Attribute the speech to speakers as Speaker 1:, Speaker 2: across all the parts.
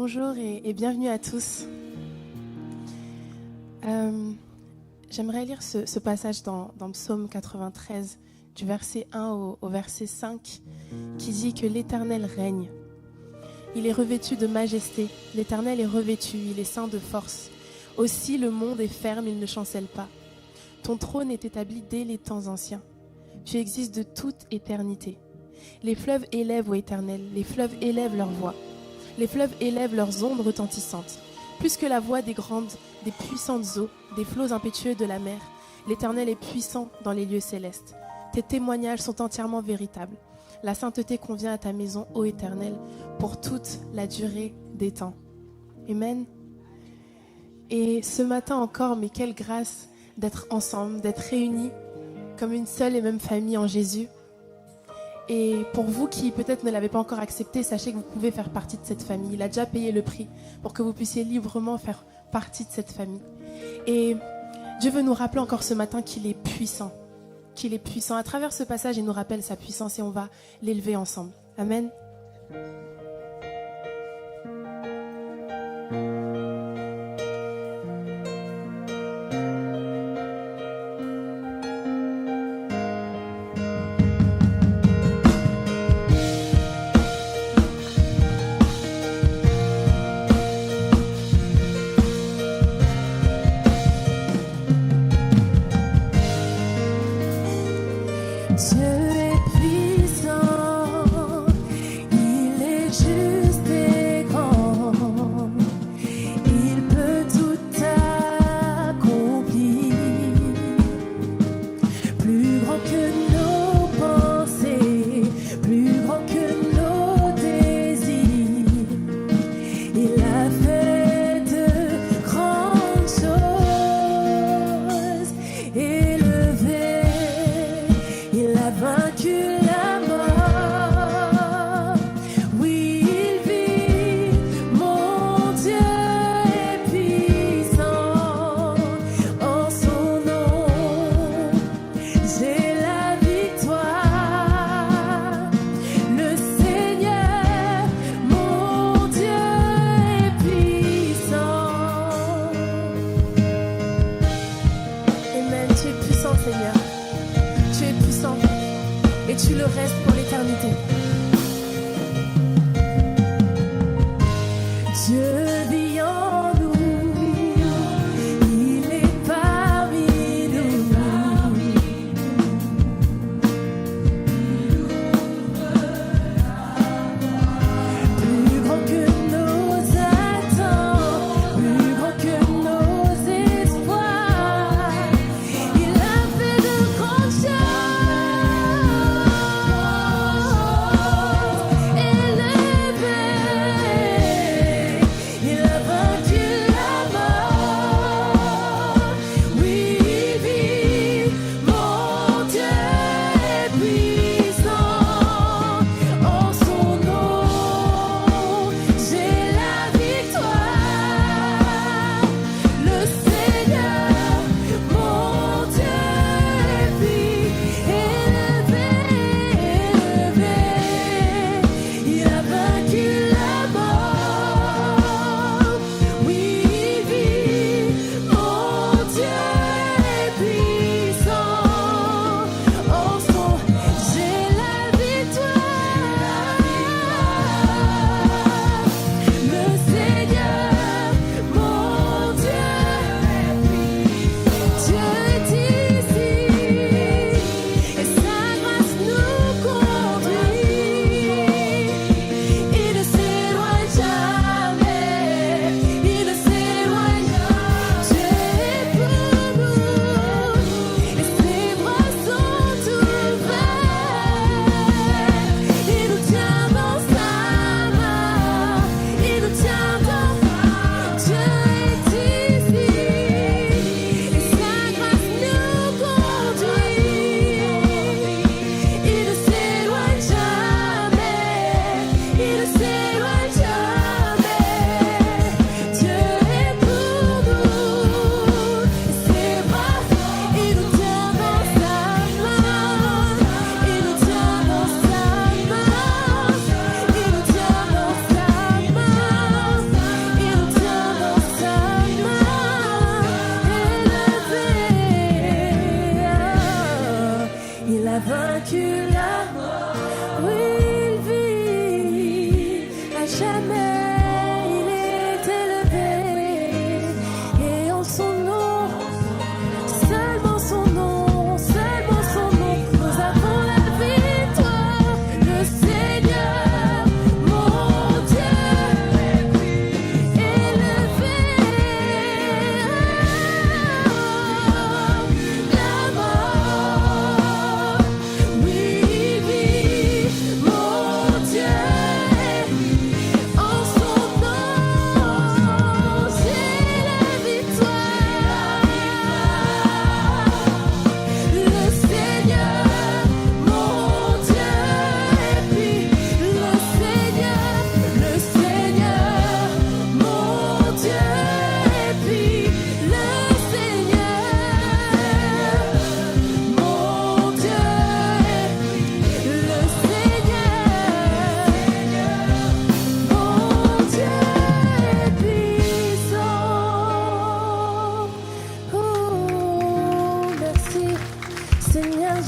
Speaker 1: Bonjour et bienvenue à tous. J'aimerais lire ce passage dans Psaume 93, du verset 1 au verset 5, qui dit que l'Éternel règne. Il est revêtu de majesté, l'Éternel est revêtu, il est ceint de force. Aussi le monde est ferme, il ne chancelle pas. Ton trône est établi dès les temps anciens. Tu existes de toute éternité. Les fleuves élèvent, ô Éternel, les fleuves élèvent leur voix. Les fleuves élèvent leurs ondes retentissantes. Plus que la voix des puissantes eaux, des flots impétueux de la mer, l'Éternel est puissant dans les lieux célestes. Tes témoignages sont entièrement véritables. La sainteté convient à ta maison, ô Éternel, pour toute la durée des temps. Amen. Et ce matin encore, mais quelle grâce d'être ensemble, d'être réunis comme une seule et même famille en Jésus. Et pour vous qui peut-être ne l'avez pas encore accepté, sachez que vous pouvez faire partie de cette famille. Il a déjà payé le prix pour que vous puissiez librement faire partie de cette famille. Et Dieu veut nous rappeler encore ce matin qu'il est puissant. Qu'il est puissant. À travers ce passage, il nous rappelle sa puissance et on va l'élever ensemble. Amen.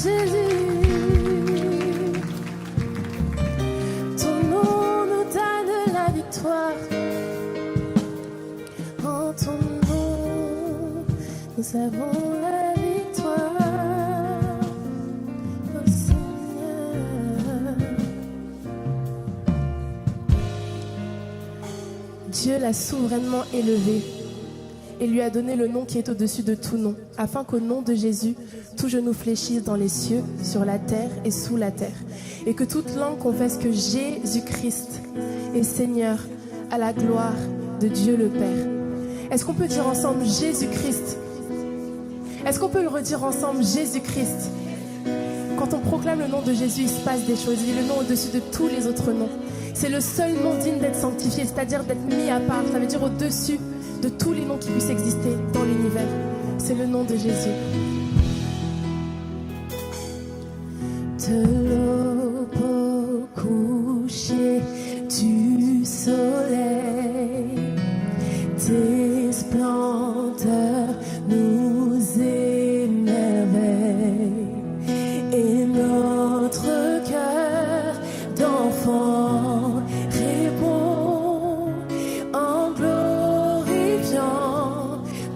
Speaker 1: Nous avons la victoire, oh Seigneur. Dieu l'a souverainement élevé et lui a donné le nom qui est au-dessus de tout nom, afin qu'au nom de Jésus, tout genou fléchisse dans les cieux, sur la terre et sous la terre, et que toute langue confesse que Jésus-Christ est Seigneur, à la gloire de Dieu le Père. Est-ce qu'on peut dire ensemble Jésus-Christ? Est-ce qu'on peut le redire ensemble, Jésus-Christ? Quand on proclame le nom de Jésus, il se passe des choses. Il est le nom au-dessus de tous les autres noms. C'est le seul nom digne d'être sanctifié, c'est-à-dire d'être mis à part. Ça veut dire au-dessus de tous les noms qui puissent exister dans l'univers. C'est le nom de Jésus. De l'aube au coucher du soleil, tes splendeurs nous émerveillent, et notre cœur d'enfant répond en glorifiant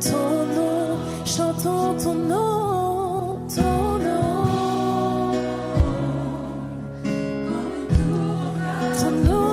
Speaker 1: ton nom, chantons ton nom, ton nom, ton nom.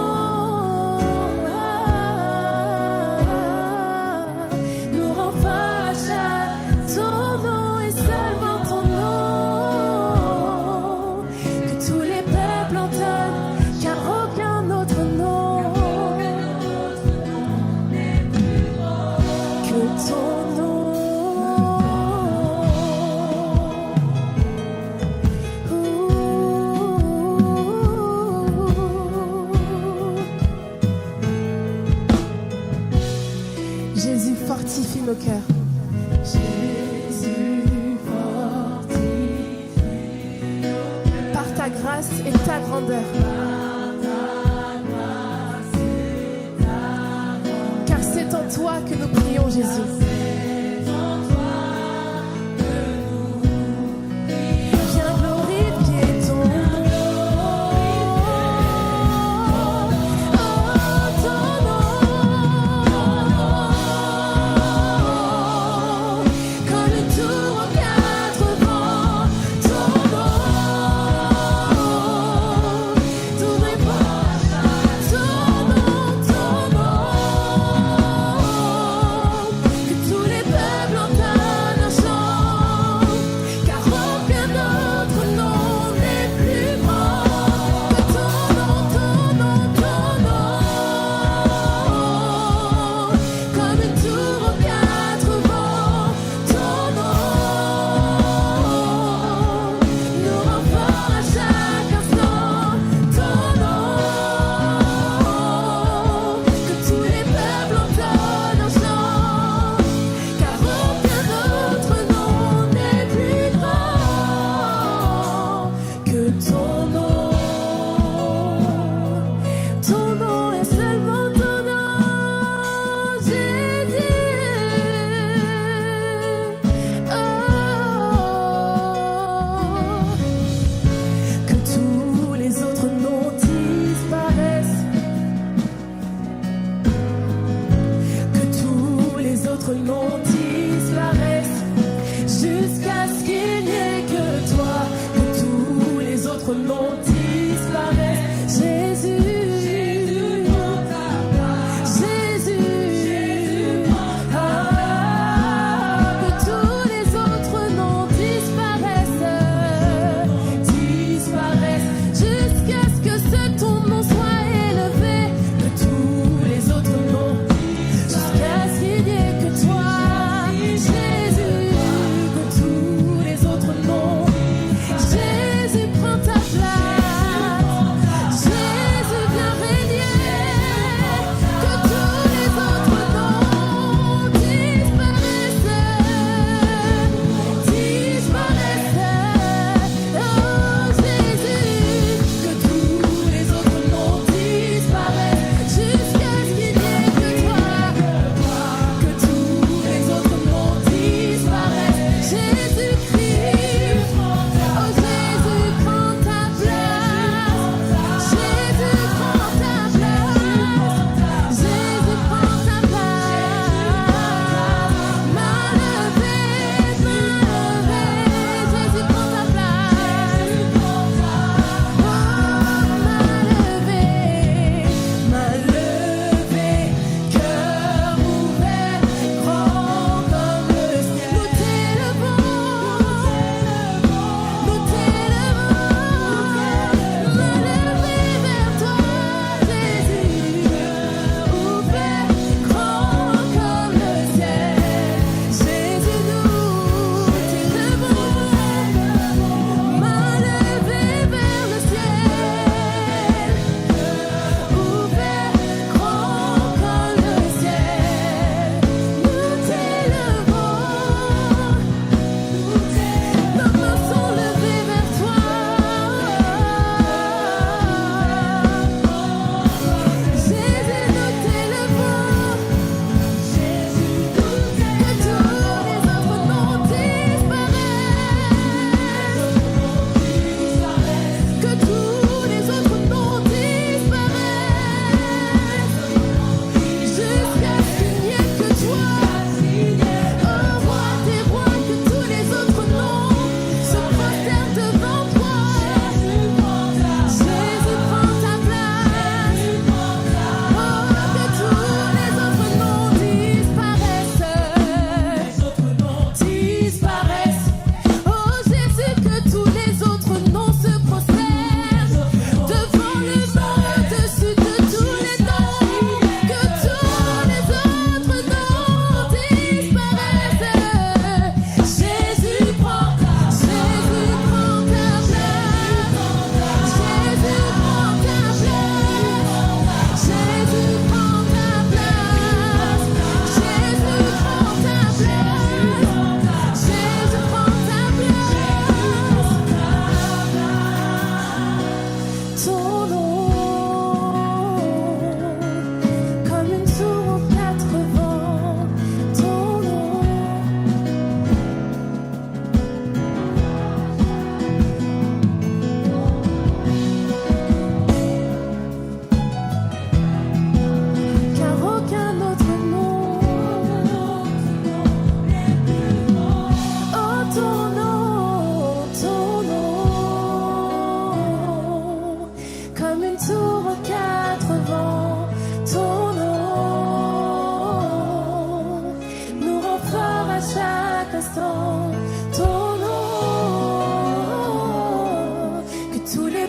Speaker 1: Jésus fortifie nos cœurs. Jésus fortifie par ta grâce et ta grandeur. Car c'est en toi que nous prions, Jésus. Que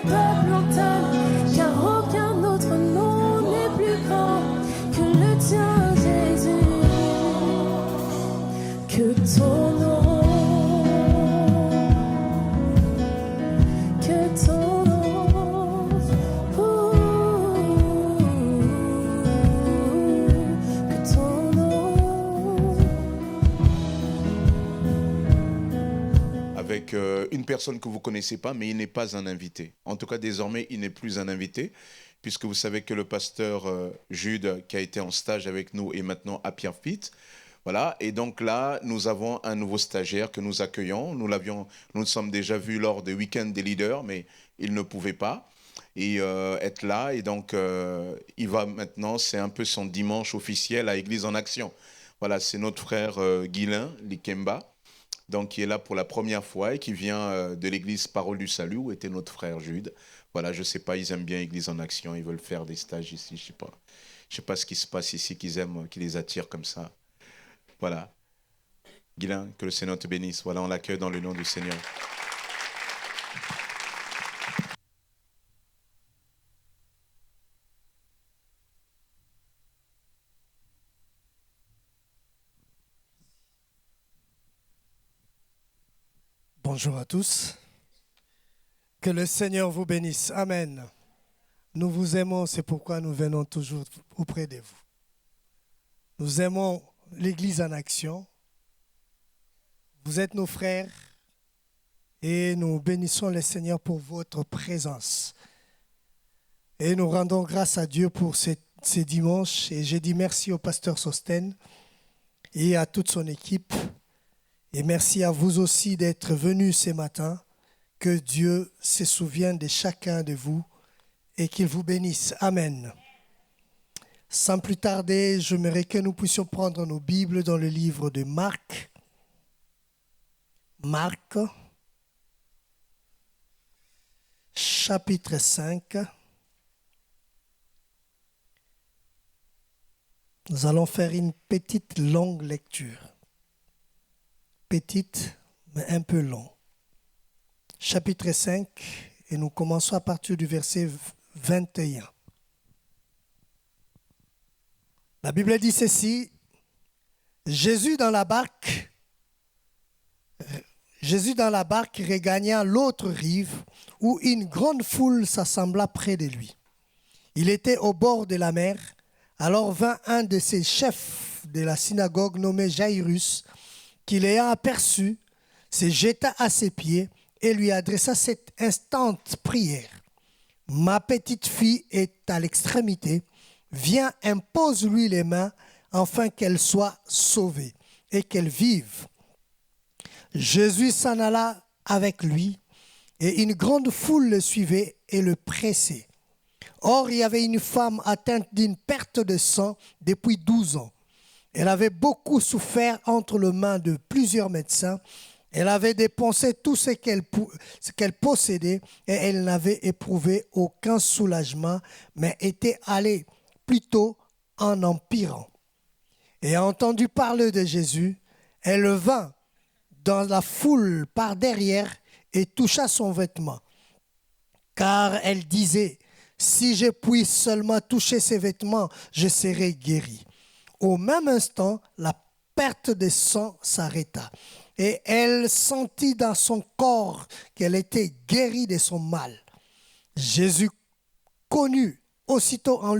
Speaker 1: peuples entament, car aucun autre nom n'est plus grand que le tien, Jésus. Que ton nom, que ton nom, que ton nom.
Speaker 2: Avec une personne que vous ne connaissez pas, mais il n'est pas un invité. En tout cas, désormais, il n'est plus un invité, puisque vous savez que le pasteur Jude, qui a été en stage avec nous, est maintenant à Pierrefitte. Voilà, et donc là, nous avons un nouveau stagiaire que nous accueillons. Nous nous sommes déjà vus lors des week-ends des leaders, mais il ne pouvait pas être là. Et donc, il va maintenant, c'est un peu son dimanche officiel à Église en Action. Voilà, c'est notre frère Guilain Likemba, donc qui est là pour la première fois et qui vient de l'église Parole du Salut, où était notre frère Jude. Voilà, je ne sais pas, ils aiment bien Église en Action, ils veulent faire des stages ici, je ne sais pas ce qui se passe ici, qu'ils aiment, qui les attire comme ça. Voilà. Guilain, que le Seigneur te bénisse. Voilà, on l'accueille dans le nom du Seigneur.
Speaker 3: Bonjour à tous. Que le Seigneur vous bénisse. Amen. Nous vous aimons, c'est pourquoi nous venons toujours auprès de vous. Nous aimons l'Église en action. Vous êtes nos frères et nous bénissons le Seigneur pour votre présence. Et nous rendons grâce à Dieu pour ces dimanches. Et j'ai dit merci au pasteur Sosten et à toute son équipe. Et merci à vous aussi d'être venus ce matin. Que Dieu se souvienne de chacun de vous et qu'il vous bénisse. Amen. Sans plus tarder, j'aimerais que nous puissions prendre nos Bibles dans le livre de Marc. Marc, chapitre 5. Nous allons faire une petite longue lecture. Petite, mais un peu long. Chapitre 5, et nous commençons à partir du verset 21. La Bible dit ceci: Jésus dans la barque regagna l'autre rive, où une grande foule s'assembla près de lui. Il était au bord de la mer. Alors vint un de ses chefs de la synagogue nommé Jairus, qui l'ayant aperçu, se jeta à ses pieds et lui adressa cette instante prière. Ma petite fille est à l'extrémité. Viens, impose-lui les mains, afin qu'elle soit sauvée et qu'elle vive. Jésus s'en alla avec lui, et une grande foule le suivait et le pressait. Or, il y avait une femme atteinte d'une perte de sang depuis 12 ans. Elle avait beaucoup souffert entre les mains de plusieurs médecins. Elle avait dépensé tout ce qu'elle possédait et elle n'avait éprouvé aucun soulagement, mais était allée plutôt en empirant. Et a entendu parler de Jésus, elle vint dans la foule par derrière et toucha son vêtement. Car elle disait: si je puis seulement toucher ses vêtements, je serai guérie. Au même instant, la perte de sang s'arrêta et elle sentit dans son corps qu'elle était guérie de son mal. Jésus connut aussitôt en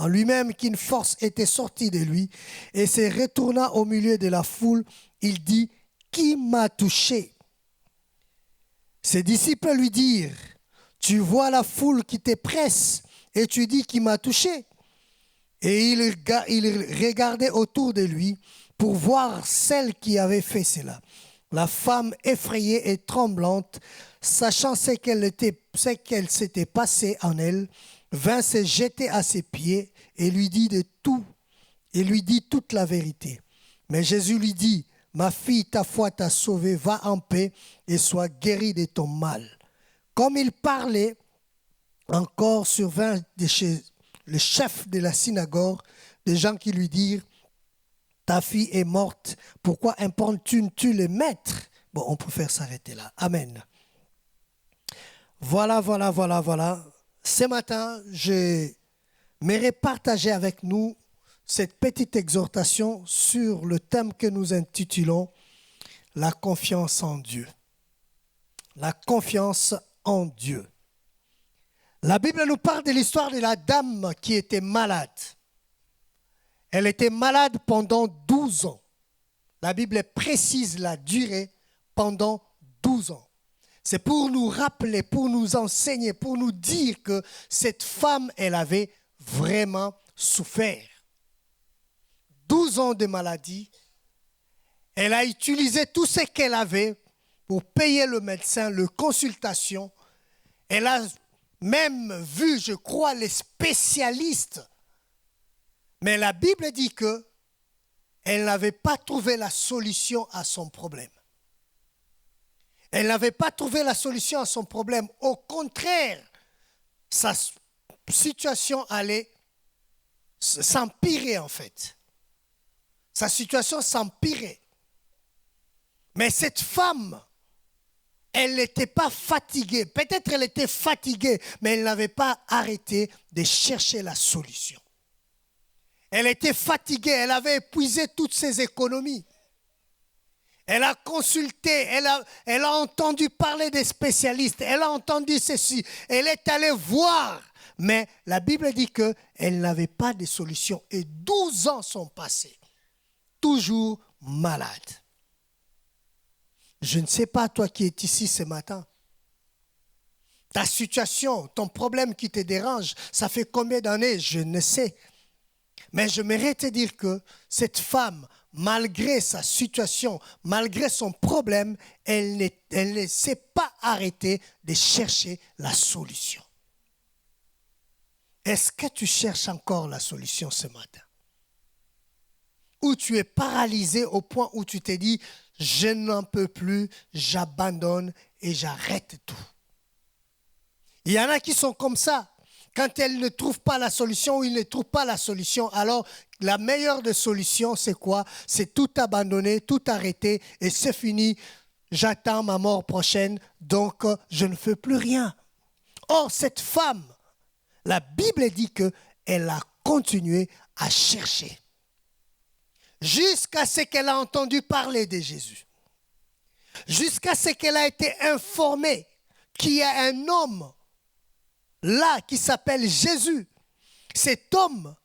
Speaker 3: lui-même qu'une force était sortie de lui et se retourna au milieu de la foule. Il dit: qui m'a touché? Ses disciples lui dirent: tu vois la foule qui te presse et tu dis qui m'a touché? Et il regardait autour de lui pour voir celle qui avait fait cela. La femme, effrayée et tremblante, sachant ce qu'elle s'était passé en elle, vint se jeter à ses pieds et lui dit toute la vérité. Mais Jésus lui dit: ma fille, ta foi t'a sauvée, va en paix et sois guérie de ton mal. Comme il parlait, encore survint de chez le chef de la synagogue des gens qui lui dirent: ta fille est morte, pourquoi importunes-tu le maître? Bon, on préfère s'arrêter là. Amen. Voilà. Ce matin, j'aimerais partager avec nous cette petite exhortation sur le thème que nous intitulons « La confiance en Dieu ». La confiance en Dieu. La Bible nous parle de l'histoire de la dame qui était malade. Elle était malade pendant 12 ans. La Bible précise la durée pendant 12 ans. C'est pour nous rappeler, pour nous enseigner, pour nous dire que cette femme, elle avait vraiment souffert. 12 ans de maladie. Elle a utilisé tout ce qu'elle avait pour payer le médecin, la consultation. Elle a même vu, je crois, les spécialistes. Mais la Bible dit qu'elle n'avait pas trouvé la solution à son problème. Elle n'avait pas trouvé la solution à son problème. Au contraire, sa situation allait s'empirer en fait. Sa situation s'empirait. Mais cette femme, elle n'était pas fatiguée. Peut-être elle était fatiguée, mais elle n'avait pas arrêté de chercher la solution. Elle était fatiguée, elle avait épuisé toutes ses économies. Elle a consulté, elle a entendu parler des spécialistes, elle a entendu ceci, elle est allée voir. Mais la Bible dit qu'elle n'avait pas de solution. Et 12 ans sont passés, toujours malade. Je ne sais pas, toi qui es ici ce matin, ta situation, ton problème qui te dérange, ça fait combien d'années? Je ne sais. Mais j'aimerais te dire que cette femme, malgré sa situation, malgré son problème, elle ne s'est pas arrêtée de chercher la solution. Est-ce que tu cherches encore la solution ce matin? Ou tu es paralysé au point où tu t'es dit, je n'en peux plus, j'abandonne et j'arrête tout. Il y en a qui sont comme ça. Quand elles ne trouvent pas la solution ou ils ne trouvent pas la solution, alors la meilleure des solutions, c'est quoi? C'est tout abandonner, tout arrêter et c'est fini. J'attends ma mort prochaine, donc je ne fais plus rien. Or, cette femme, la Bible dit qu'elle a continué à chercher jusqu'à ce qu'elle a entendu parler de Jésus, jusqu'à ce qu'elle a été informée qu'il y a un homme là qui s'appelle Jésus. Cet homme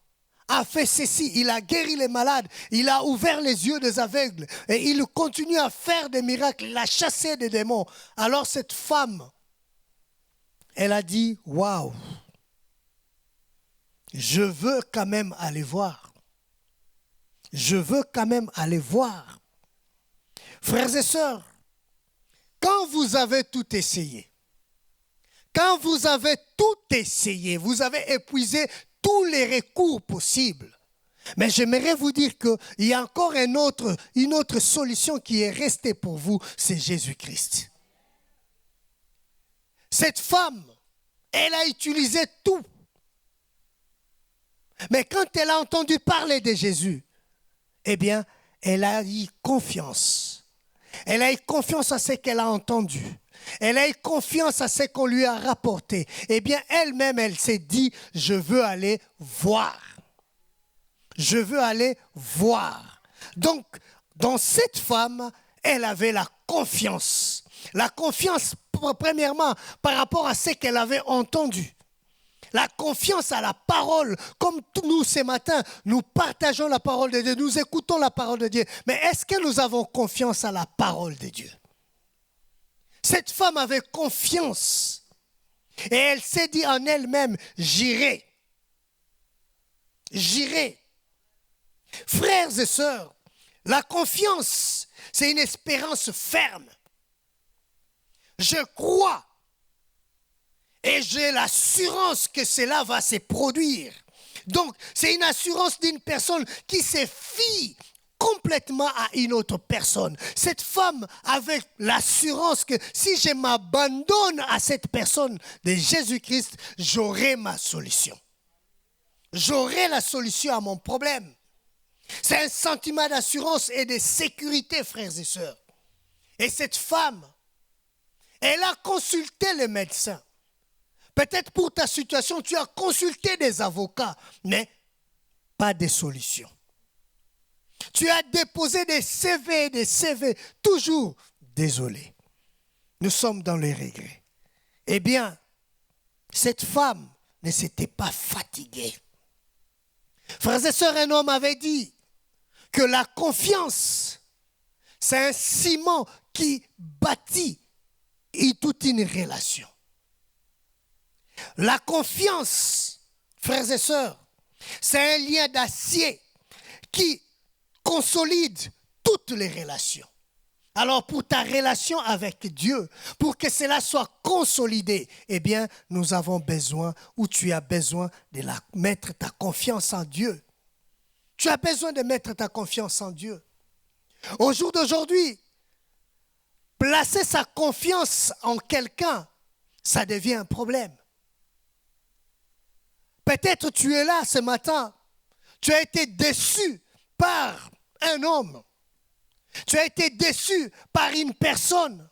Speaker 3: a fait ceci, il a guéri les malades, il a ouvert les yeux des aveugles et il continue à faire des miracles, il a chassé des démons. Alors cette femme, elle a dit, waouh, je veux quand même aller voir. Je veux quand même aller voir. Frères et sœurs, quand vous avez tout essayé, quand vous avez tout essayé, vous avez épuisé tous les recours possibles, mais j'aimerais vous dire qu'il y a encore une autre solution qui est restée pour vous, c'est Jésus-Christ. Cette femme, elle a utilisé tout. Mais quand elle a entendu parler de Jésus, eh bien, elle a eu confiance. Elle a eu confiance à ce qu'elle a entendu. Elle a eu confiance à ce qu'on lui a rapporté. Eh bien, elle-même, elle s'est dit, je veux aller voir. Je veux aller voir. Donc, dans cette femme, elle avait la confiance. La confiance, premièrement, par rapport à ce qu'elle avait entendu. La confiance à la parole, comme nous ce matin, nous partageons la parole de Dieu, nous écoutons la parole de Dieu. Mais est-ce que nous avons confiance à la parole de Dieu? Cette femme avait confiance et elle s'est dit en elle-même, j'irai. J'irai. Frères et sœurs, la confiance, c'est une espérance ferme. Je crois. Et j'ai l'assurance que cela va se produire. Donc, c'est une assurance d'une personne qui se fie complètement à une autre personne. Cette femme avait l'assurance que si je m'abandonne à cette personne de Jésus-Christ, j'aurai ma solution. J'aurai la solution à mon problème. C'est un sentiment d'assurance et de sécurité, frères et sœurs. Et cette femme, Elle a consulté les médecins. Peut-être pour ta situation, tu as consulté des avocats, mais pas de solution. Tu as déposé des CV, toujours désolé. Nous sommes dans les regrets. Eh bien, cette femme ne s'était pas fatiguée. Frères et sœurs, un homme avait dit que la confiance, c'est un ciment qui bâtit toute une relation. La confiance, frères et sœurs, c'est un lien d'acier qui consolide toutes les relations. Alors pour ta relation avec Dieu, pour que cela soit consolidé, eh bien nous avons besoin, ou tu as besoin de mettre ta confiance en Dieu. Tu as besoin de mettre ta confiance en Dieu. Au jour d'aujourd'hui, placer sa confiance en quelqu'un, ça devient un problème. Peut-être tu es là ce matin, tu as été déçu par un homme. Tu as été déçu par une personne.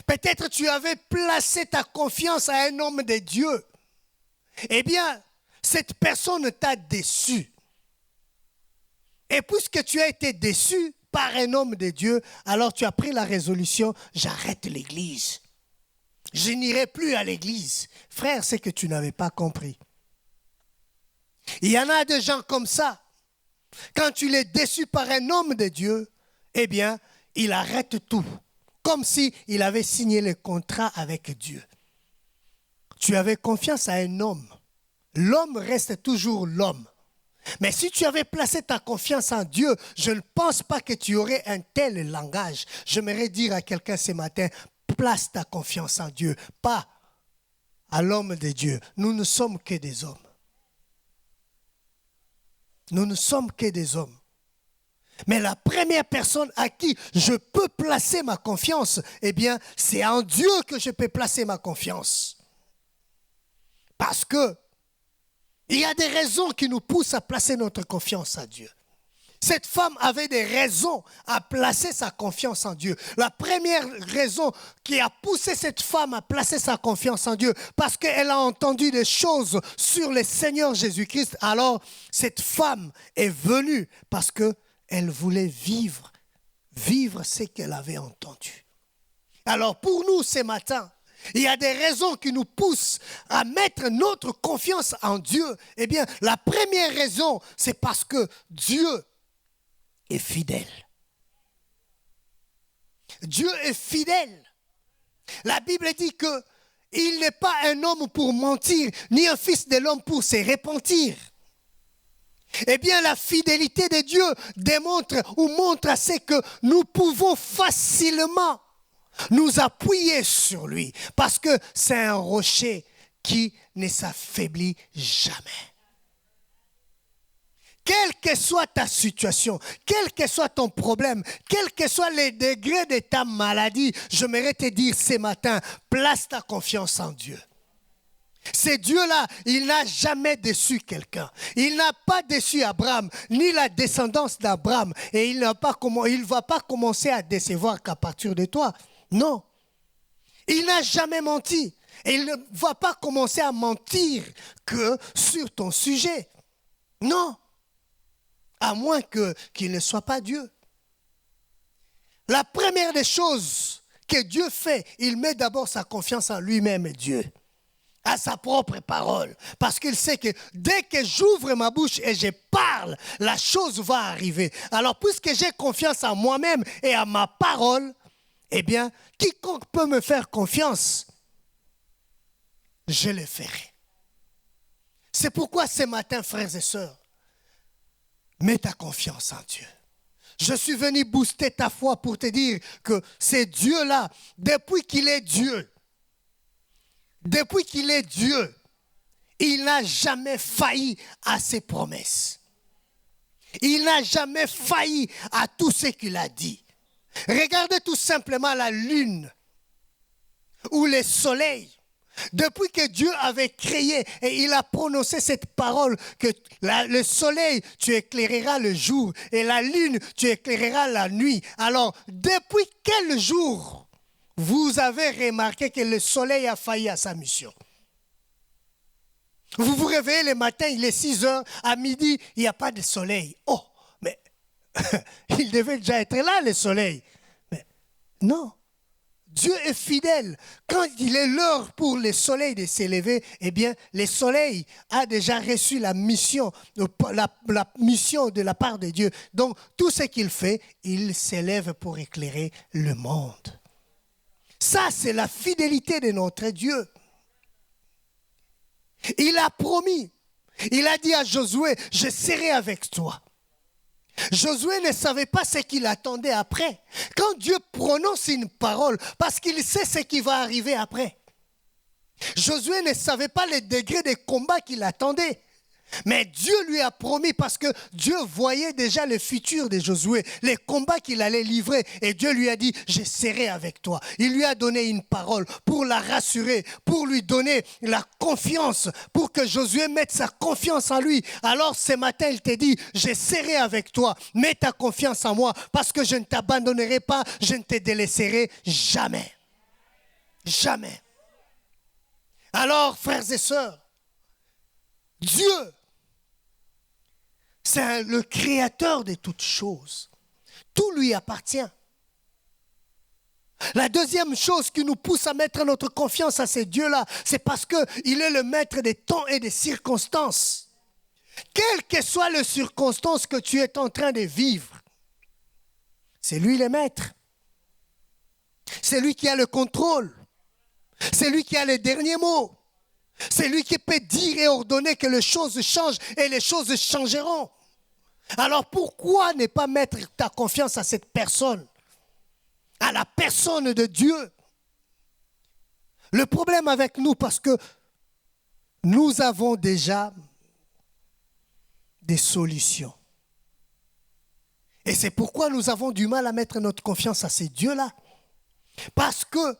Speaker 3: Peut-être tu avais placé ta confiance à un homme de Dieu. Eh bien, cette personne t'a déçu. Et puisque tu as été déçu par un homme de Dieu, alors tu as pris la résolution, j'arrête l'église. Je n'irai plus à l'église. Frère, c'est que tu n'avais pas compris. Il y en a des gens comme ça. Quand tu es déçu par un homme de Dieu, eh bien, il arrête tout. Comme s'il avait signé le contrat avec Dieu. Tu avais confiance à un homme. L'homme reste toujours l'homme. Mais si tu avais placé ta confiance en Dieu, je ne pense pas que tu aurais un tel langage. J'aimerais dire à quelqu'un ce matin, place ta confiance en Dieu, pas à l'homme de Dieu. Nous ne sommes que des hommes. Nous ne sommes que des hommes. Mais la première personne à qui je peux placer ma confiance, eh bien, c'est en Dieu que je peux placer ma confiance. Parce que il y a des raisons qui nous poussent à placer notre confiance à Dieu. Cette femme avait des raisons à placer sa confiance en Dieu. La première raison qui a poussé cette femme à placer sa confiance en Dieu, parce qu'elle a entendu des choses sur le Seigneur Jésus-Christ. Alors, cette femme est venue parce qu'elle voulait vivre ce qu'elle avait entendu. Alors, pour nous, ce matin, il y a des raisons qui nous poussent à mettre notre confiance en Dieu. Eh bien, la première raison, c'est parce que Dieu est fidèle. Dieu est fidèle. La Bible dit qu'il n'est pas un homme pour mentir, ni un fils de l'homme pour se repentir. Eh bien, la fidélité de Dieu démontre ou montre à ce que nous pouvons facilement nous appuyer sur lui, parce que c'est un rocher qui ne s'affaiblit jamais. Quelle que soit ta situation, quel que soit ton problème, quel que soit les degrés de ta maladie, j'aimerais te dire ce matin, place ta confiance en Dieu. Ce Dieu-là, il n'a jamais déçu quelqu'un. Il n'a pas déçu Abraham, ni la descendance d'Abraham. Et il ne va pas commencer à décevoir qu'à partir de toi. Non. Il n'a jamais menti. Et il ne va pas commencer à mentir que sur ton sujet. Non. À moins qu'il ne soit pas Dieu. La première des choses que Dieu fait, il met d'abord sa confiance en lui-même, Dieu. À sa propre parole. Parce qu'il sait que dès que j'ouvre ma bouche et je parle, la chose va arriver. Alors, puisque j'ai confiance en moi-même et à ma parole, eh bien, quiconque peut me faire confiance, je le ferai. C'est pourquoi ce matin, frères et sœurs, mets ta confiance en Dieu. Je suis venu booster ta foi pour te dire que c'est Dieu-là, depuis qu'il est Dieu, il n'a jamais failli à ses promesses. Il n'a jamais failli à tout ce qu'il a dit. Regardez tout simplement la lune ou le soleil. Depuis que Dieu avait créé et il a prononcé cette parole que le soleil, tu éclaireras le jour et la lune, tu éclaireras la nuit. Alors, depuis quel jour vous avez remarqué que le soleil a failli à sa mission. Vous vous réveillez le matin, il est 6 heures, à midi, il n'y a pas de soleil. Oh, mais il devait déjà être là, le soleil. Mais non, Dieu est fidèle. Quand il est l'heure pour le soleil de s'élever, eh bien, le soleil a déjà reçu la mission de la part de Dieu. Donc, tout ce qu'il fait, il s'élève pour éclairer le monde. Ça, c'est la fidélité de notre Dieu. Il a promis, il a dit à Josué, je serai avec toi. Josué ne savait pas ce qu'il attendait après. Quand Dieu prononce une parole, parce qu'il sait ce qui va arriver après. Josué ne savait pas le degré de combat qu'il attendait. Mais Dieu lui a promis parce que Dieu voyait déjà le futur de Josué, les combats qu'il allait livrer. Et Dieu lui a dit, je serai avec toi. Il lui a donné une parole pour la rassurer, pour lui donner la confiance, pour que Josué mette sa confiance en lui. Alors ce matin, il te dit, je serai avec toi. Mets ta confiance en moi parce que je ne t'abandonnerai pas, je ne te délaisserai jamais. Jamais. Alors, frères et sœurs, Dieu, c'est le créateur de toutes choses. Tout lui appartient. La deuxième chose qui nous pousse à mettre notre confiance à ces dieux-là, c'est parce qu'il est le maître des temps et des circonstances. Quelles que soient les circonstances que tu es en train de vivre, c'est lui le maître. C'est lui qui a le contrôle. C'est lui qui a les derniers mots. C'est lui qui peut dire et ordonner que les choses changent et les choses changeront. Alors pourquoi ne pas mettre ta confiance à cette personne, à la personne de Dieu? Le problème avec nous, parce que nous avons déjà des solutions. Et c'est pourquoi nous avons du mal à mettre notre confiance à ces dieux-là. Parce que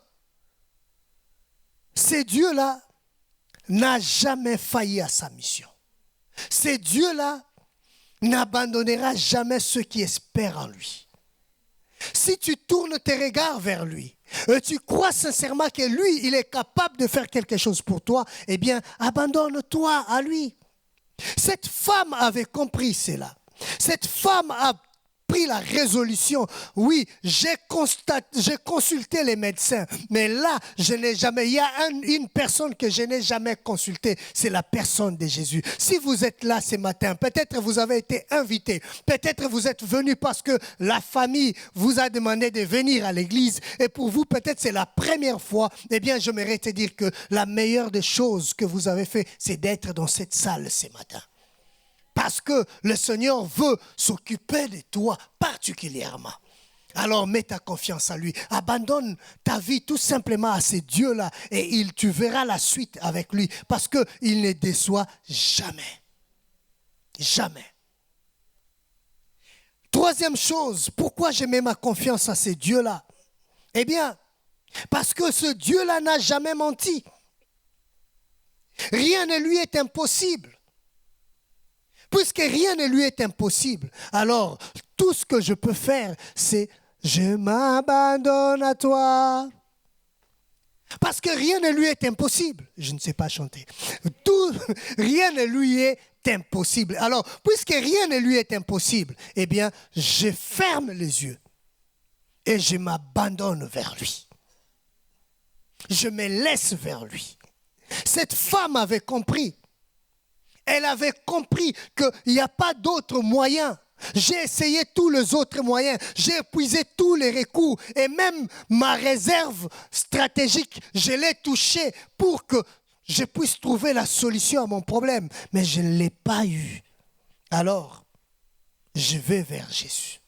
Speaker 3: ces dieux-là n'a jamais failli à sa mission. Ces dieux-là n'abandonnera jamais ceux qui espèrent en lui. Si tu tournes tes regards vers lui, et tu crois sincèrement que lui, il est capable de faire quelque chose pour toi, eh bien, abandonne-toi à lui. Cette femme avait compris cela. Cette femme a pris la résolution. Oui, j'ai consulté les médecins, mais là, il y a une personne que je n'ai jamais consultée, c'est la personne de Jésus. Si vous êtes là ce matin, peut-être vous avez été invité, peut-être vous êtes venu parce que la famille vous a demandé de venir à l'église, et pour vous, peut-être c'est la première fois, eh bien, j'aimerais te dire que la meilleure des choses que vous avez fait, c'est d'être dans cette salle ce matin. Parce que le Seigneur veut s'occuper de toi particulièrement. Alors mets ta confiance en lui. Abandonne ta vie tout simplement à ces dieux-là et tu verras la suite avec lui. Parce qu'il ne déçoit jamais. Jamais. Troisième chose, pourquoi je mets ma confiance à ces dieux-là? Eh bien, parce que ce Dieu-là n'a jamais menti. Rien ne lui est impossible. Puisque rien ne lui est impossible, alors tout ce que je peux faire, c'est je m'abandonne à toi. Parce que rien ne lui est impossible. Je ne sais pas chanter. Rien ne lui est impossible. Alors, puisque rien ne lui est impossible, eh bien, je ferme les yeux et je m'abandonne vers lui. Je me laisse vers lui. Cette femme avait compris. Elle avait compris qu'il n'y a pas d'autre moyen. J'ai essayé tous les autres moyens. J'ai épuisé tous les recours. Et même ma réserve stratégique, je l'ai touchée pour que je puisse trouver la solution à mon problème. Mais je ne l'ai pas eu. Alors, je vais vers Jésus.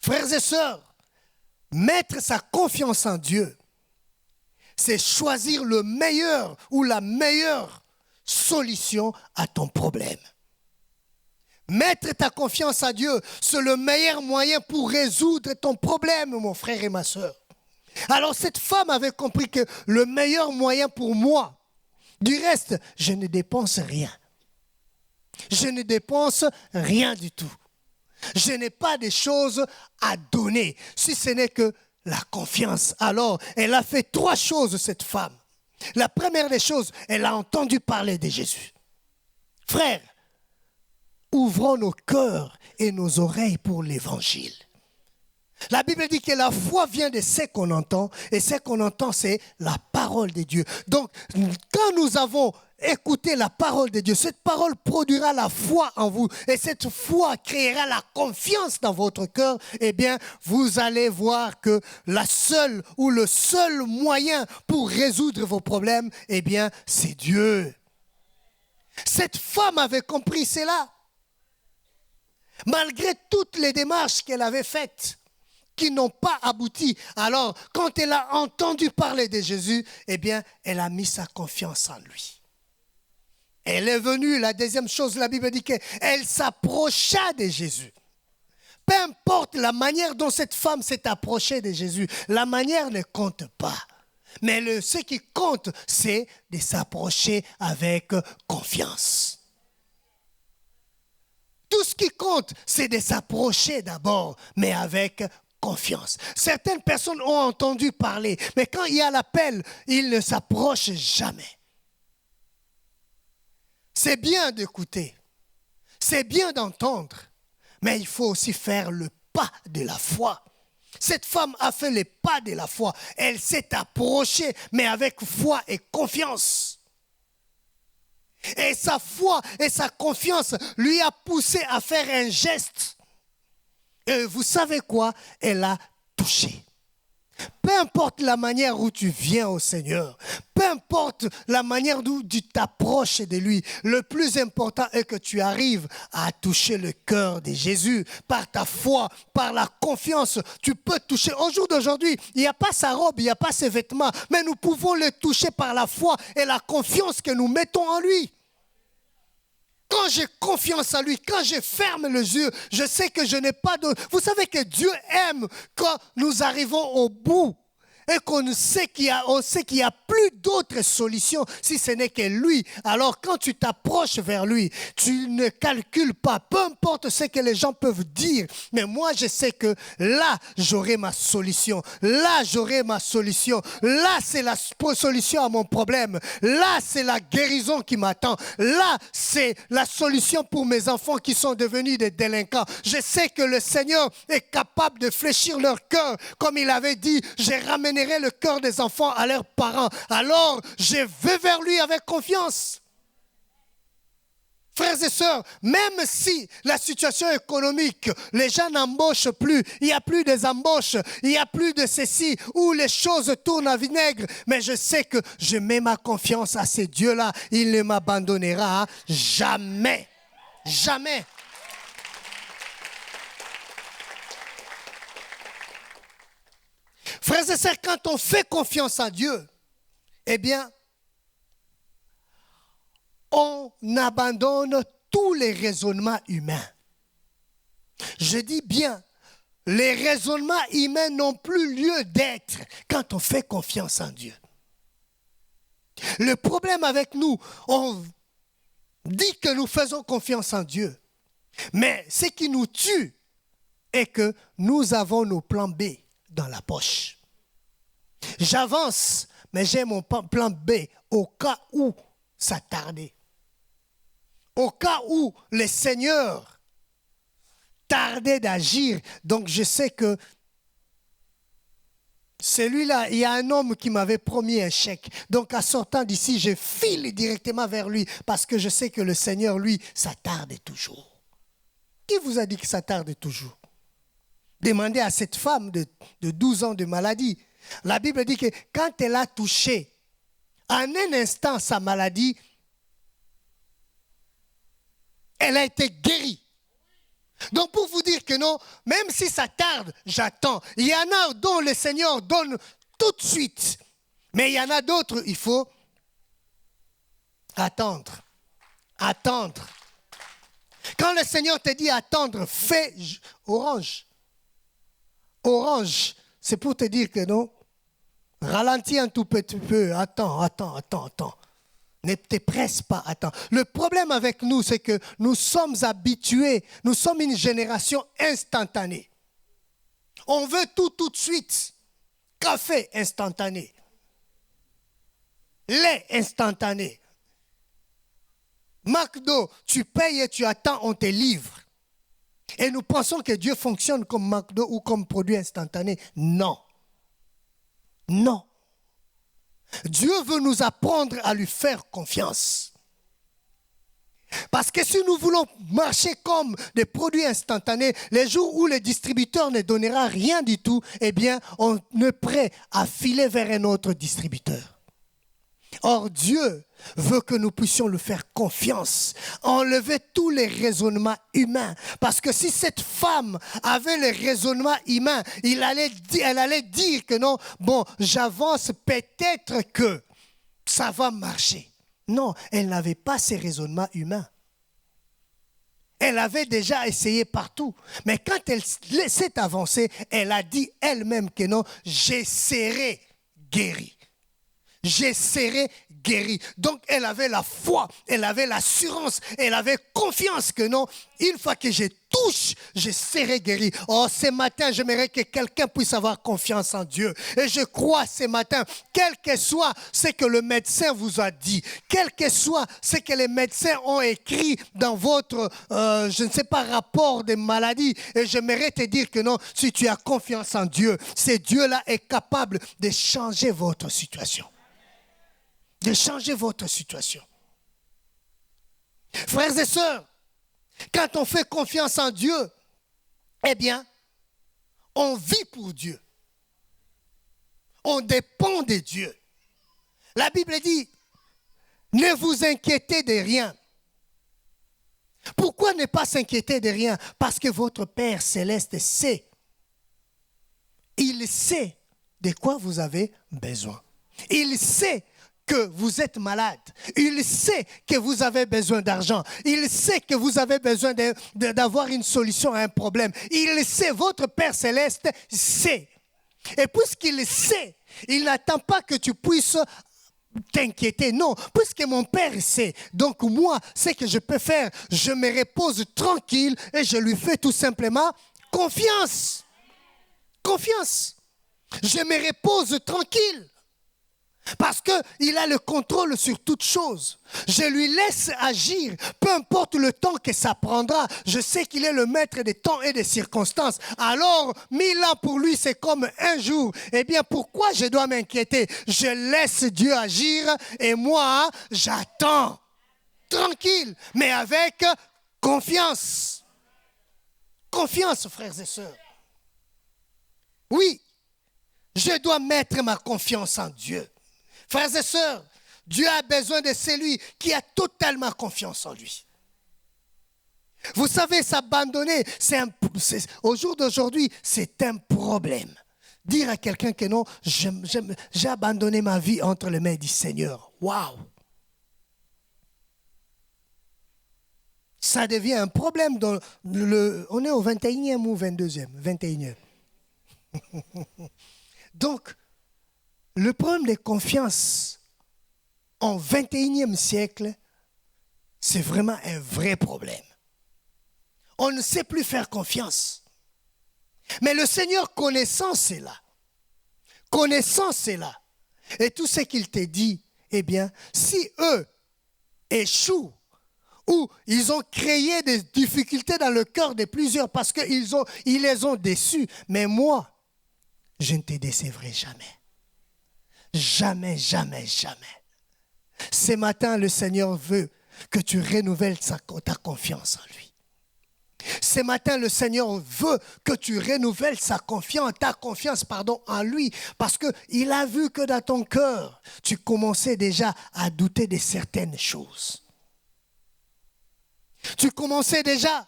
Speaker 3: Frères et sœurs, mettre sa confiance en Dieu, c'est choisir le meilleur ou la meilleure solution à ton problème. Mettre ta confiance à Dieu, c'est le meilleur moyen pour résoudre ton problème, mon frère et ma soeur. Alors cette femme avait compris que le meilleur moyen pour moi, du reste, je ne dépense rien. Je ne dépense rien du tout. Je n'ai pas de choses à donner, si ce n'est que la confiance. Alors, elle a fait 3 choses, cette femme. La première des choses, elle a entendu parler de Jésus. Frères, ouvrons nos cœurs et nos oreilles pour l'évangile. La Bible dit que la foi vient de ce qu'on entend, et ce qu'on entend, c'est la parole de Dieu. Donc, quand nous avons écouté la parole de Dieu, cette parole produira la foi en vous, et cette foi créera la confiance dans votre cœur. Eh bien, vous allez voir que le seul moyen pour résoudre vos problèmes, eh bien, c'est Dieu. Cette femme avait compris cela, malgré toutes les démarches qu'elle avait faites, qui n'ont pas abouti. Alors, quand elle a entendu parler de Jésus, eh bien, elle a mis sa confiance en lui. Elle est venue, la deuxième chose, la Bible dit qu'elle s'approcha de Jésus. Peu importe la manière dont cette femme s'est approchée de Jésus, la manière ne compte pas. Mais ce qui compte, c'est de s'approcher avec confiance. Tout ce qui compte, c'est de s'approcher d'abord, mais avec confiance. Certaines personnes ont entendu parler, mais quand il y a l'appel, ils ne s'approchent jamais. C'est bien d'écouter, c'est bien d'entendre, mais il faut aussi faire le pas de la foi. Cette femme a fait le pas de la foi. Elle s'est approchée, mais avec foi et confiance. Et sa foi et sa confiance lui a poussé à faire un geste. Et vous savez quoi? Elle a touché. Peu importe la manière où tu viens au Seigneur, peu importe la manière dont tu t'approches de lui, le plus important est que tu arrives à toucher le cœur de Jésus. Par ta foi, par la confiance, tu peux toucher. Au jour d'aujourd'hui, il n'y a pas sa robe, il n'y a pas ses vêtements, mais nous pouvons le toucher par la foi et la confiance que nous mettons en lui. Quand j'ai confiance en lui, quand je ferme les yeux, je sais que je n'ai pas de... Vous savez que Dieu aime quand nous arrivons au bout et qu'on sait qu'il y a plus d'autres solutions si ce n'est que lui. Alors quand tu t'approches vers lui, tu ne calcules pas, peu importe ce que les gens peuvent dire. Mais moi, je sais que là, j'aurai ma solution. Là, j'aurai ma solution. Là, c'est la solution à mon problème. Là, c'est la guérison qui m'attend. Là, c'est la solution pour mes enfants qui sont devenus des délinquants. Je sais que le Seigneur est capable de fléchir leur cœur. Comme il avait dit, j'ai ramené le cœur des enfants à leurs parents. Alors, je vais vers lui avec confiance. Frères et sœurs, même si la situation économique, les gens n'embauchent plus, il n'y a plus des embauches, il n'y a plus de ceci, où les choses tournent à vinaigre, mais je sais que je mets ma confiance à ces dieux-là. Il ne m'abandonnera jamais. Jamais. Frères et sœurs, quand on fait confiance à Dieu, eh bien, on abandonne tous les raisonnements humains. Je dis bien, les raisonnements humains n'ont plus lieu d'être quand on fait confiance en Dieu. Le problème avec nous, on dit que nous faisons confiance en Dieu, mais ce qui nous tue est que nous avons nos plans B dans la poche. J'avance, mais j'ai mon plan B au cas où ça tardait. Au cas où le Seigneur tardait d'agir. Donc je sais que celui-là, il y a un homme qui m'avait promis un chèque. Donc en sortant d'ici, je file directement vers lui parce que je sais que le Seigneur, lui, ça tarde toujours. Qui vous a dit que ça tarde toujours? Demandez à cette femme de 12 ans de maladie. La Bible dit que quand elle a touché, en un instant, sa maladie, elle a été guérie. Donc pour vous dire que non, même si ça tarde, j'attends. Il y en a dont le Seigneur donne tout de suite. Mais il y en a d'autres, il faut attendre. Attendre. Quand le Seigneur te dit attendre, fais orange. Orange, c'est pour te dire que non. Ralentis un tout petit peu. Attends. Ne te presse pas, attends. Le problème avec nous, c'est que nous sommes habitués. Nous sommes une génération instantanée. On veut tout de suite. café instantané, lait instantané. McDo, tu payes et tu attends, on te livre. Et nous pensons que Dieu fonctionne comme McDo ou comme produit instantané. Non. Non. Dieu veut nous apprendre à lui faire confiance. Parce que si nous voulons marcher comme des produits instantanés, les jours où le distributeur ne donnera rien du tout, eh bien, on est prêt à filer vers un autre distributeur. Or, Dieu veut que nous puissions lui faire confiance, enlever tous les raisonnements humains. Parce que si cette femme avait le raisonnement humain, elle allait dire que non, bon, j'avance, peut-être que ça va marcher. Non, elle n'avait pas ces raisonnements humains. Elle avait déjà essayé partout. Mais quand elle s'est avancée, elle a dit elle-même que non, je serai guérie. Je serai guérie. Donc elle avait la foi, elle avait l'assurance, elle avait confiance que non, une fois que je touche, je serai guérie. Oh, ce matin, j'aimerais que quelqu'un puisse avoir confiance en Dieu. Et je crois ce matin, quel que soit ce que le médecin vous a dit, quel que soit ce que les médecins ont écrit dans votre, je ne sais pas, rapport de maladie, et j'aimerais te dire que non, si tu as confiance en Dieu, ce Dieu-là est capable de changer votre situation. De changer votre situation. Frères et sœurs, quand on fait confiance en Dieu, eh bien, on vit pour Dieu. On dépend de Dieu. La Bible dit, ne vous inquiétez de rien. Pourquoi ne pas s'inquiéter de rien? Parce que votre Père céleste sait. Il sait de quoi vous avez besoin. Il sait que vous êtes malade. Il sait que vous avez besoin d'argent. Il sait que vous avez besoin d'avoir une solution à un problème. Il sait, votre Père Céleste sait. Et puisqu'il sait, il n'attend pas que tu puisses t'inquiéter. Non, puisque mon Père sait. Donc moi, ce que je peux faire, je me repose tranquille et je lui fais tout simplement confiance. Confiance. Je me repose tranquille. Parce qu'il a le contrôle sur toutes choses. Je lui laisse agir, peu importe le temps que ça prendra. Je sais qu'il est le maître des temps et des circonstances. Alors, 1000 ans pour lui, c'est comme un jour. Eh bien, pourquoi je dois m'inquiéter? Je laisse Dieu agir et moi, j'attends. Tranquille, mais avec confiance. Confiance, frères et sœurs. Oui, je dois mettre ma confiance en Dieu. Frères et sœurs, Dieu a besoin de celui qui a totalement confiance en lui. Vous savez, s'abandonner, au jour d'aujourd'hui, c'est un problème. Dire à quelqu'un que non, j'ai abandonné ma vie entre les mains du Seigneur. Waouh! Ça devient un problème. On est au 21e ou 22e? 21e. Donc, le problème de confiance en 21e siècle, c'est vraiment un vrai problème. On ne sait plus faire confiance. Mais le Seigneur connaissant cela, et tout ce qu'il te dit, eh bien, si eux échouent, ou ils ont créé des difficultés dans le cœur de plusieurs parce qu'ils les ont déçus, mais moi, je ne te décevrai jamais. Jamais, jamais, jamais. Ce matin, le Seigneur veut que tu renouvelles ta confiance en lui. Ce matin, le Seigneur veut que tu renouvelles ta confiance en lui. Parce qu'il a vu que dans ton cœur, tu commençais déjà à douter de certaines choses. Tu commençais déjà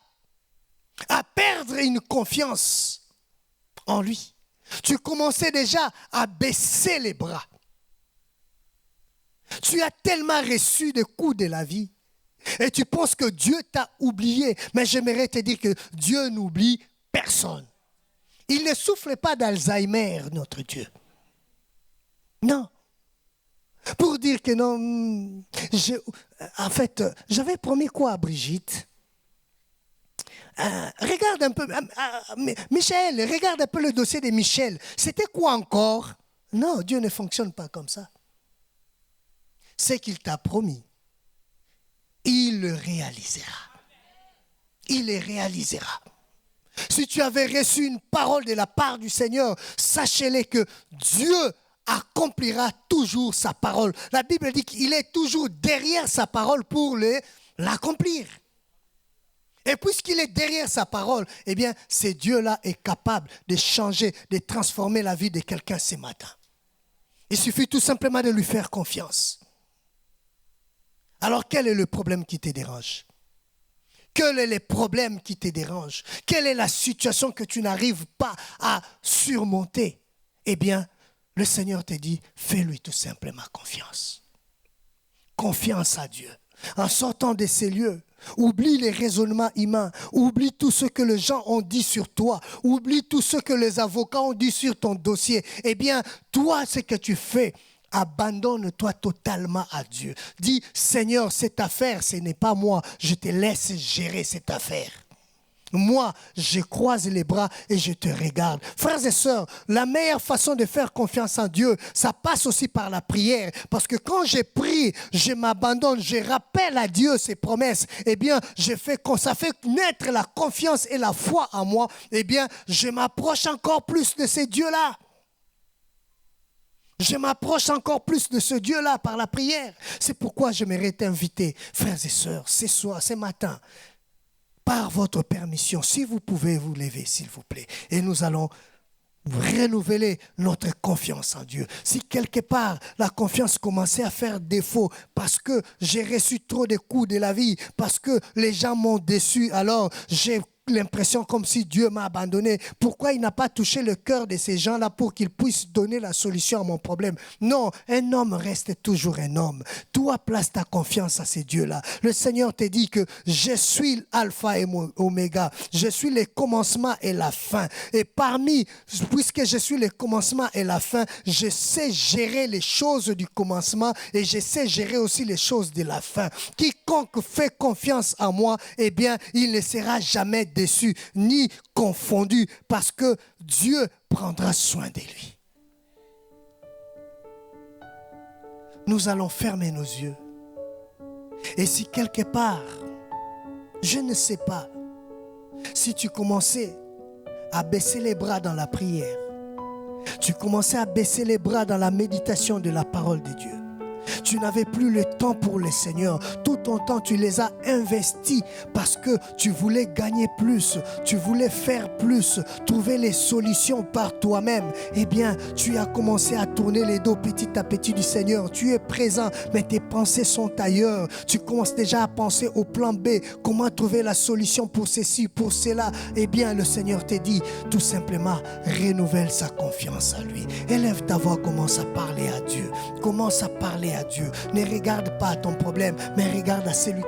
Speaker 3: à perdre une confiance en lui. Tu commençais déjà à baisser les bras. Tu as tellement reçu des coups de la vie et tu penses que Dieu t'a oublié. Mais j'aimerais te dire que Dieu n'oublie personne. Il ne souffre pas d'Alzheimer, notre Dieu. Non. Pour dire que non, en fait, j'avais promis quoi à Brigitte? Regarde un peu, Michel, regarde un peu le dossier de Michel. C'était quoi encore? Non, Dieu ne fonctionne pas comme ça. Ce qu'il t'a promis, il le réalisera. Il le réalisera. Si tu avais reçu une parole de la part du Seigneur, sachez-le que Dieu accomplira toujours sa parole. La Bible dit qu'il est toujours derrière sa parole pour l'accomplir. Et puisqu'il est derrière sa parole, eh bien, ce Dieu-là est capable de changer, de transformer la vie de quelqu'un ce matin. Il suffit tout simplement de lui faire confiance. Alors, quel est le problème qui te dérange? Quel est le problème qui te dérange? Quelle est la situation que tu n'arrives pas à surmonter? Eh bien, le Seigneur te dit, fais-lui tout simplement confiance. Confiance à Dieu. En sortant de ces lieux, oublie les raisonnements humains, oublie tout ce que les gens ont dit sur toi, oublie tout ce que les avocats ont dit sur ton dossier. Eh bien, toi, ce que tu fais, abandonne-toi totalement à Dieu. Dis, Seigneur, cette affaire, ce n'est pas moi. Je te laisse gérer cette affaire. Moi, je croise les bras et je te regarde. Frères et sœurs, la meilleure façon de faire confiance en Dieu, ça passe aussi par la prière. Parce que quand je prie, je m'abandonne, je rappelle à Dieu ses promesses. Eh bien, ça fait naître la confiance et la foi en moi. Eh bien, je m'approche encore plus de ce Dieu-là. Je m'approche encore plus de ce Dieu-là par la prière. C'est pourquoi j'aimerais t'inviter, frères et sœurs, ce soir, ce matin, par votre permission, si vous pouvez vous lever, s'il vous plaît. Et nous allons renouveler notre confiance en Dieu. Si quelque part, la confiance commençait à faire défaut parce que j'ai reçu trop de coups de la vie, parce que les gens m'ont déçu, alors j'ai l'impression comme si Dieu m'a abandonné. Pourquoi il n'a pas touché le cœur de ces gens-là pour qu'ils puissent donner la solution à mon problème? Non, un homme reste toujours un homme. Toi, place ta confiance à ces dieux-là. Le Seigneur te dit que je suis l'alpha et oméga. Je suis le commencement et la fin. Et puisque je suis le commencement et la fin, je sais gérer les choses du commencement et je sais gérer aussi les choses de la fin. Quiconque fait confiance en moi, eh bien, il ne sera jamais déçu ni confondu parce que Dieu prendra soin de lui. Nous allons fermer nos yeux. Et si quelque part, je ne sais pas, si tu commençais à baisser les bras dans la prière, tu commençais à baisser les bras dans la méditation de la parole de Dieu, tu n'avais plus le temps pour le Seigneur. Tout ton temps, tu les as investis parce que tu voulais gagner plus, tu voulais faire plus, trouver les solutions par toi-même. Eh bien, tu as commencé à tourner les dos petit à petit du Seigneur. Tu es présent, mais tes pensées sont ailleurs. Tu commences déjà à penser au plan B, comment trouver la solution pour ceci, pour cela. Eh bien, le Seigneur te dit tout simplement, renouvelle sa confiance à lui. Élève ta voix, commence à parler à Dieu. Commence à parler à Dieu. Ne regarde pas à ton problème, mais regarde à celui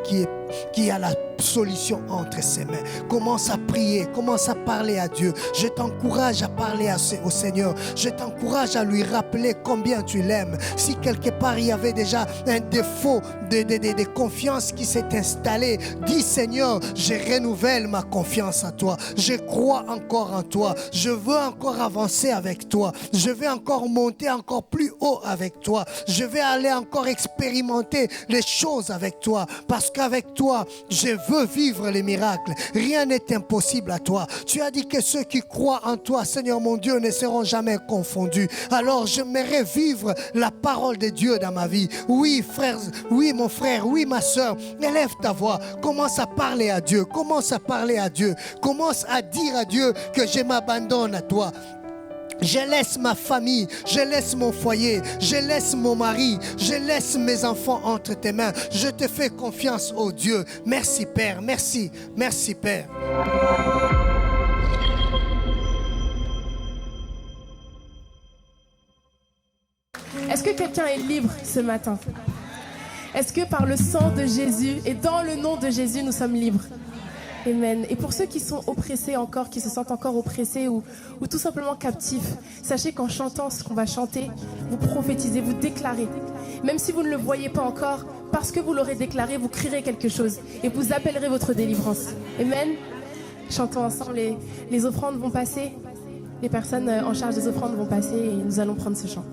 Speaker 3: qui a la solution entre ses mains. Commence à prier, commence à parler à Dieu. Je t'encourage à parler au Seigneur. Je t'encourage à lui rappeler combien tu l'aimes. Si quelque part il y avait déjà un défaut de confiance qui s'est installé, dis Seigneur, je renouvelle ma confiance en toi. Je crois encore en toi. Je veux encore avancer avec toi. Je vais encore monter encore plus haut avec toi. Je vais aller encore expérimenter les choses avec toi. Parce qu'avec toi, je veux vivre les miracles. Rien n'est impossible à toi. Tu as dit que ceux qui croient en toi, Seigneur mon Dieu, ne seront jamais confondus. Alors j'aimerais vivre la parole de Dieu dans ma vie. Oui, frère, oui, mon frère, oui, ma soeur, élève ta voix. Commence à parler à Dieu. Commence à parler à Dieu. Commence à dire à Dieu que je m'abandonne à toi. Je laisse ma famille, je laisse mon foyer, je laisse mon mari, je laisse mes enfants entre tes mains. Je te fais confiance, oh Dieu. Merci Père, merci, merci Père.
Speaker 1: Est-ce que quelqu'un est libre ce matin? Est-ce que par le sang de Jésus et dans le nom de Jésus, nous sommes libres? Amen. Et pour ceux qui sont oppressés encore, qui se sentent encore oppressés ou tout simplement captifs, sachez qu'en chantant ce qu'on va chanter, vous prophétisez, vous déclarez. Même si vous ne le voyez pas encore, parce que vous l'aurez déclaré, vous crierez quelque chose et vous appellerez votre délivrance. Amen. Chantons ensemble, les offrandes vont passer. Les personnes en charge des offrandes vont passer et nous allons prendre ce chant.